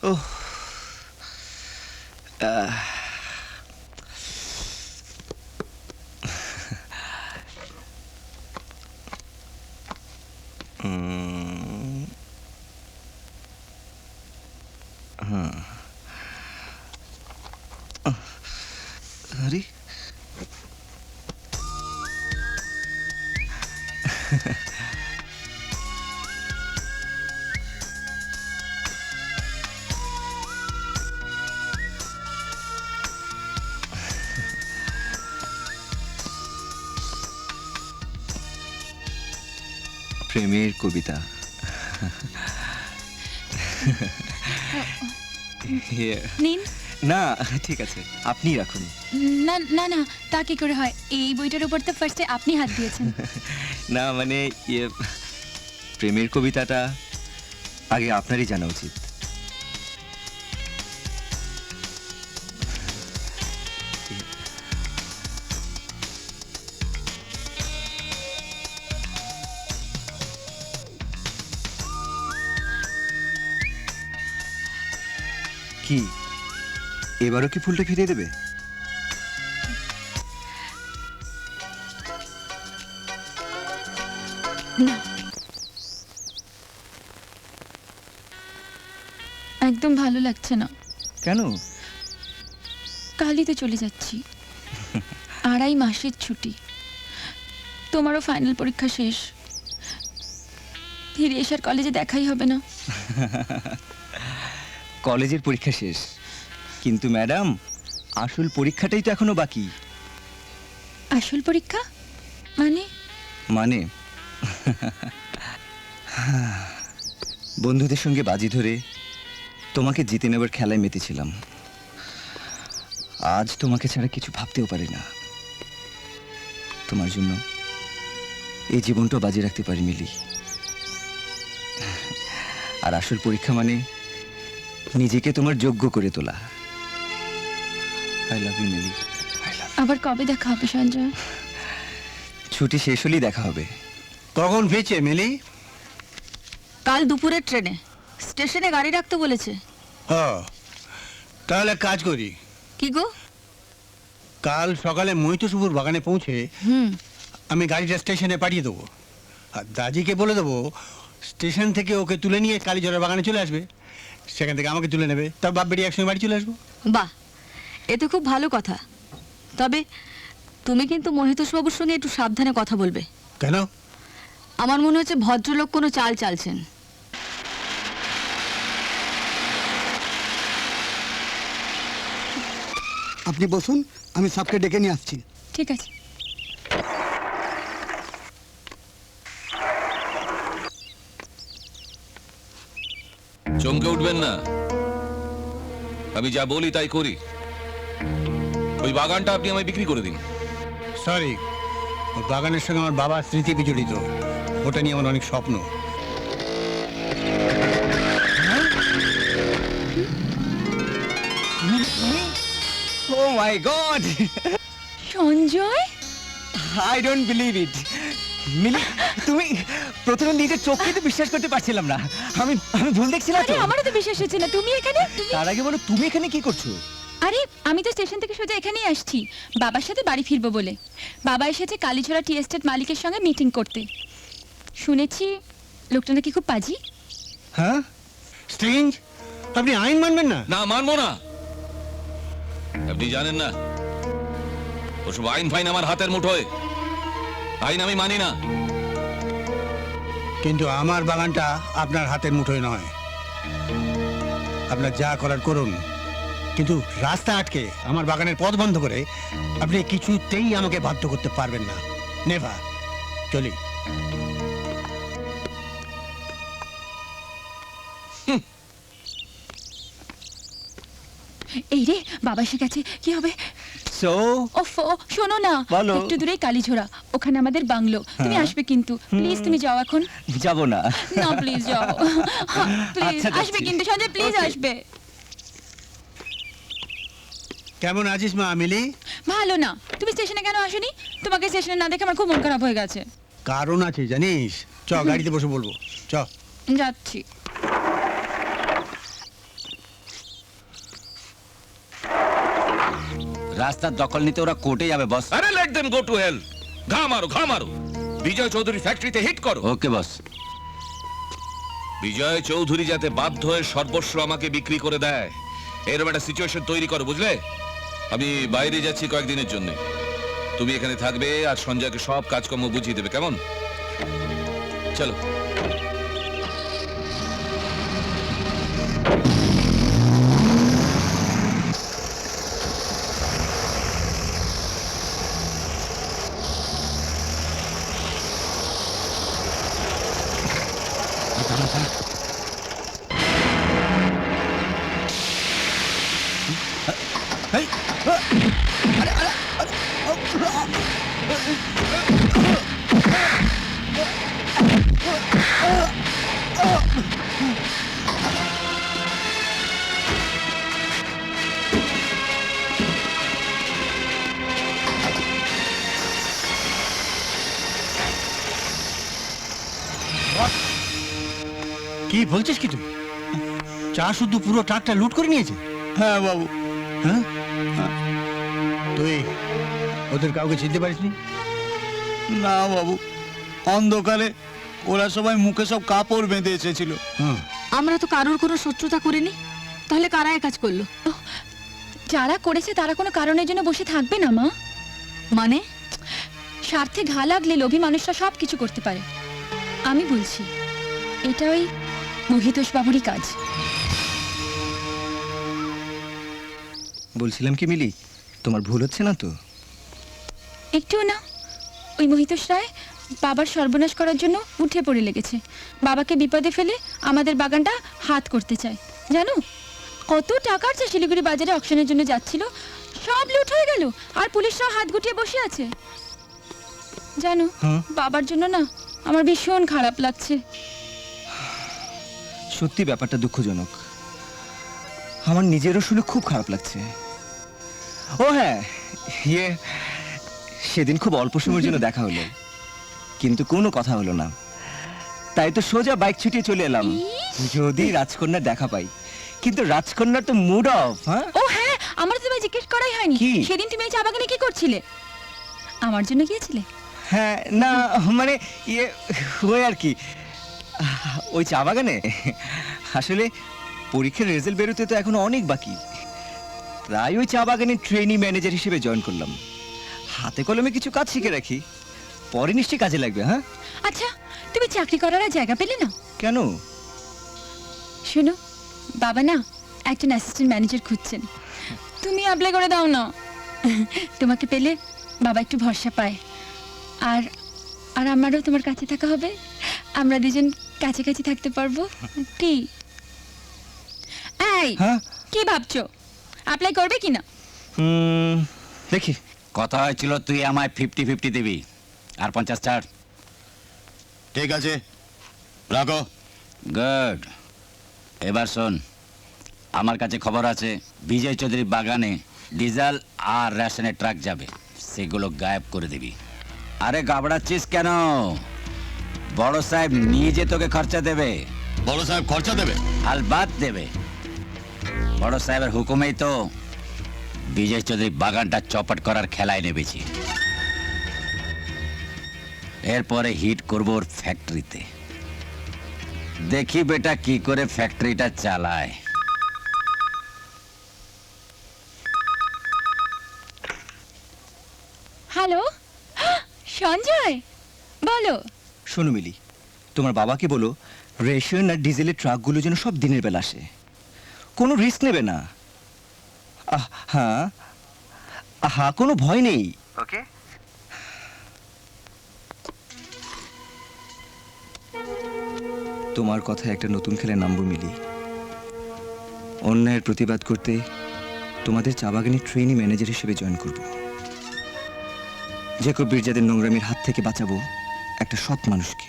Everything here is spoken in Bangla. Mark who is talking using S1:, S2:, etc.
S1: ওহ, আরে প্রেমের কবিতা।
S2: নিন।
S1: না ঠিক আছে, আপনি রাখুন।
S2: না না না, তা কি করে হয়? এই বইটার উপর তো ফার্স্টে আপনি হাত দিয়েছেন।
S1: না মানে প্রেমের কবিতাটা আগে আপনারই জানা উচিত। কি এবারও কি ফুলটা ফিরিয়ে দেবে?
S2: না, একদম ভালো লাগছে না।
S1: কেন?
S2: কালই তো চলে যাচ্ছি, 2.5 মাসের ছুটি। তোমারও ফাইনাল পরীক্ষা শেষ, ফিরে এসার কলেজে দেখাই হবে না।
S1: কলেজের পরীক্ষা শেষ, কিন্তু ম্যাডাম আসল পরীক্ষাটাই তো এখনো বাকি।
S2: আসল পরীক্ষা মানে?
S1: মানে বন্ধুদের সঙ্গে বাজি ধরে তোমাকে জিতে নেবার খেলায় মেতেছিলাম। আজ তোমাকে ছাড়া কিছু ভাবতেও পারি না। তোমার জন্য এই জীবনটা বাজি রাখতে পারি মিলি। আর আসল পরীক্ষা মানে নিজেকে তোমার যোগ্য করে তোলা। আই লাভ ইউ মিলি।
S2: আবার কবে দেখা হবে সঞ্জয়?
S1: ছুটি শেষ হলেই দেখা হবে।
S3: কখন ফিরছে মিলি?
S4: কাল দুপুরের ট্রেনে, স্টেশনে গাড়ি রাখতে বলেছে।
S3: ও, তাহলে কাজ করি।
S4: কি গো?
S3: কাল সকালে মৈতসুপুর বাগানে পৌঁছে আমি গাড়িটা স্টেশনে পাঠিয়ে দেবো। আর দাজিকে বলে দেবো স্টেশন থেকে ওকে তুলে নিয়ে কালীঝড়ের বাগানে চলে আসবে। সেখান থেকে আমাকে তুলে নেবে, তার বাপ বেরিয়ে একসঙ্গে বাড়ি চলে আসবো।
S4: বাহ, এ তো খুব ভালো কথা। তবে তুমি কিন্তু মহিতোষবাবুর সঙ্গে একটু সাবধানে কথা বলবে।
S3: কেন?
S4: আমার মনে হচ্ছে ভদ্রলোক কোনো চাল চালছেন।
S5: আপনি বসুন, আমি সবকে ডেকে নিয়ে আসছি।
S2: ঠিক আছে।
S6: চমকে উঠবেন না, আমি যা বলি তাই করি। ওই বাগানটা আপনি আমায় বিক্রি করে দিন।
S3: সরি, ওই বাগানের সঙ্গে আমার বাবার স্মৃতি বিজড়িত। ওটা নিয়ে আমার অনেক স্বপ্ন।
S1: Oh my god,
S2: Sanjay,
S1: I don't believe it. Mili, তুমি প্রথমে নিজের চোখকে তো বিশ্বাস করতে পারছিলাম না। আমি আমি ভুল দেখছিলাম তো।
S2: আরে আমারও তো বিশ্বাস হচ্ছে না তুমি এখানে।
S1: তার আগে বলো তুমি এখানে কি করছো?
S2: আরে আমি তো স্টেশন থেকে সোজা এখানেই আসছি, বাবার সাথে বাড়ি ফিরবো বলে। বাবা এসেছে কালীছড়া টি এস্টেট মালিকের সঙ্গে মিটিং করতে। শুনেছি লোকটা নাকি খুব পাজি।
S3: হ্যাঁ, স্ট্রেঞ্জ। আপনি আইন মানবেন না?
S6: না, মানবো না। আপনি জানেন না, ওসব আইন ফাইন আমার হাতের মুঠোয়। আইন আমি মানি না।
S3: কিন্তু আমার বাগানটা আপনার হাতের মুঠোয় নয়। আপনার যা করার করুন, কিন্তু রাস্তা আটকে আমার বাগানের পথ বন্ধ করে আপনি কিছুতেই আমাকে বাধ্য করতে পারবেন না। নেভার। চলি।
S2: এই রে, বাবা এসে গেছে, কি হবে?
S1: সো
S2: ওফো, শোনো না,
S1: বলো।
S2: একটু দূরেই কালীঝোড়া, ওখানে আমাদের বাংলো। তুমি আসবে কিন্তু, প্লিজ তুমি যাও এখন।
S1: যাব না।
S2: না প্লিজ যাও, প্লিজ
S1: আচ্ছা,
S2: আসবে
S1: যাচ্ছি।
S2: কিন্তু সঞ্জয়, প্লিজ
S1: Okay.
S2: আসবে।
S3: কেমন আছিস মা মিলি?
S2: ভালো না। তুমি স্টেশনে কেন আসোনি? তোমাকে স্টেশনে না দেখে আমার খুব মন খারাপ হয়ে গেছে।
S3: কারণ আছে জানিস। চ, গাড়িতে বসে বলবো। চ।
S2: যাচ্ছি।
S7: রাস্তার দখল নিতে ওরা কোর্টে যাবে বস।
S6: আরে let them go to hell. ঘা মারো বিজয় চৌধুরী ফ্যাক্টরিতে হিট করো।
S7: ওকে বস।
S6: বিজয় চৌধুরী যাতে বাধ্য হয়ে সর্বস্ব আমাকে বিক্রি করে দেয় এরকম একটা সিচুয়েশন তৈরি করো, বুঝলে? আমি বাইরে যাচ্ছি কয়েকদিনের জন্য, তুমি এখানে থাকবে আর সঞ্জয়কে সব কাজকর্ম বুঝিয়ে দেবে, কেমন? চলো।
S3: কি বলছিস কি তুই? চা শুদ্ধ পুরো ট্রাকটা লুট করে নিয়েছে?
S5: হ্যাঁ বাবু।
S3: হ্যাঁ, তুই ওদের কাউকে চিনতে পারিসনি?
S5: না বাবু, অন্ধকারে ওরা সবাই মুখে সব কাপড় বেঁধে এসেছিল।
S4: আমরা তো কারোর কোনো শত্রুতা করিনি, তাহলে কারা এ কাজ করলো?
S2: যারা করেছে তারা কোনো কারণের জন্য বসে থাকবে না মা।
S4: মানে
S2: স্বার্থে ঘা লাগলে লোভী মানুষরা সব কিছু করতে পারে। আমি বলছি এটা ওই মহিতোষ বাবুরই কাজ।
S1: বলছিলাম কি মিলি, তোমার ভুল হচ্ছে না তো?
S2: একটুও না। ওই মহিতোষ রায় বাবার সর্বনাশ করার জন্য উঠে পড়ে লেগেছে। বাবাকে বিপদে ফেলে আমাদের বাগানটা হাত করতে চায়। জানো কত টাকার চা শিলিগুড়ি বাজারে অকশনের জন্য যাচ্ছিল, সব লুট হয়ে গেল আর পুলিশরাও হাত গুটিয়ে বসে আছে। জানো বাবার জন্য না আমার ভীষণ খারাপ লাগছে।
S1: সত্যি ব্যাপারটা দুঃখজনক। আমার নিজেরও শুনে খুব খারাপ লাগছে। ও হ্যাঁ, সেদিন খুব অল্প সময়ের জন্য দেখা হলো, কিন্তু কোনো কথা হলো না। তাই তো সোজা বাইক ছুটিয়ে চলে এলাম, যদি রাজকন্যার দেখা পাই। কিন্তু রাজকন্যার তো মুড অফ। হ্যাঁ
S2: ও হ্যাঁ, আমার তো তোমায় জিজ্ঞেস করাই হয়নি।
S1: কি?
S2: সেদিন তুমি এই চা বাগানে কি করছিলে? আমার জন্য গিয়েছিলে?
S1: হ্যাঁ, না মানে ওই আর কি, ওই চা বাগানে আসলে পরীক্ষার রেজাল্ট বেরোতে তো এখন অনেক বাকি। তাই ওই চা বাগানে ট্রেনি ম্যানেজার হিসেবে জয়েন করলাম। হাতে কলমে কিছু কাজ শিখে রাখি, পরে নিশ্চয়ই কাজে লাগবে। হ্যাঁ
S2: আচ্ছা, তুমি চাকরি করার আর জায়গা পেলে না?
S1: কেন?
S2: শোনো, বাবা না একজন অ্যাসিস্ট্যান্ট ম্যানেজার খুঁজছেন, তুমি অ্যাপ্লাই করে দাও না। তোমাকে পেলে বাবা একটু ভরসা পায়, আর আর আমারও তোমার কাছে থাকা হবে। আমরা দুজন কাছাকাছি থাকতে পারবো। কি এই
S1: হ্যাঁ
S2: কি ভাবছো, অ্যাপ্লাই করবে কি না?
S1: দেখি।
S7: কথা হয়েছিল তুই আমায় 50-50 দিবি, আর 50 ছাড়।
S8: ঠিক আছে, রাখো।
S7: গুড। এবার শোন, আমার কাছে খবর আছে বিজয় চৌধুরী বাগানে ডিজেল আর রেশনের ট্রাক যাবে, সেগুলো গায়েব করে দিবি। আরে গাবড়াচ্ছিস কেন? বড় সাহেব নিজে তোকে খরচা দেবে।
S8: বড় সাহেব খরচা দেবে?
S7: আলবাত দেবে। বড় সাহেবের হুকুমেই তো বিজয় চৌধুরী বাগানটা চপাট করার খেলায় নেমেছি। এরপরে হিট করবো ওর ফ্যাক্টরিতে। দেখি বেটা কি করে ফ্যাক্টরিটা চালায়।
S2: হ্যালো সঞ্জয়, বলো।
S1: শোনো মিলি, তোমার বাবাকে বলো রেশন আর ডিজেলের ট্রাকগুলো যেন সব দিনের বেলা আসে, কোনো রিস্ক নেবে না। হ্যাঁ, কোনো ভয় নেই। ওকে। তোমার কথায় একটা নতুন খেলে নামবো মিলি। অন্যায়ের প্রতিবাদ করতে তোমাদের চা বাগানে ট্রেনি ম্যানেজার হিসেবে জয়েন করব। জেকব বীরজাদের নোংরামির হাত থেকে বাঁচাবো একটা সৎ মানুষকে।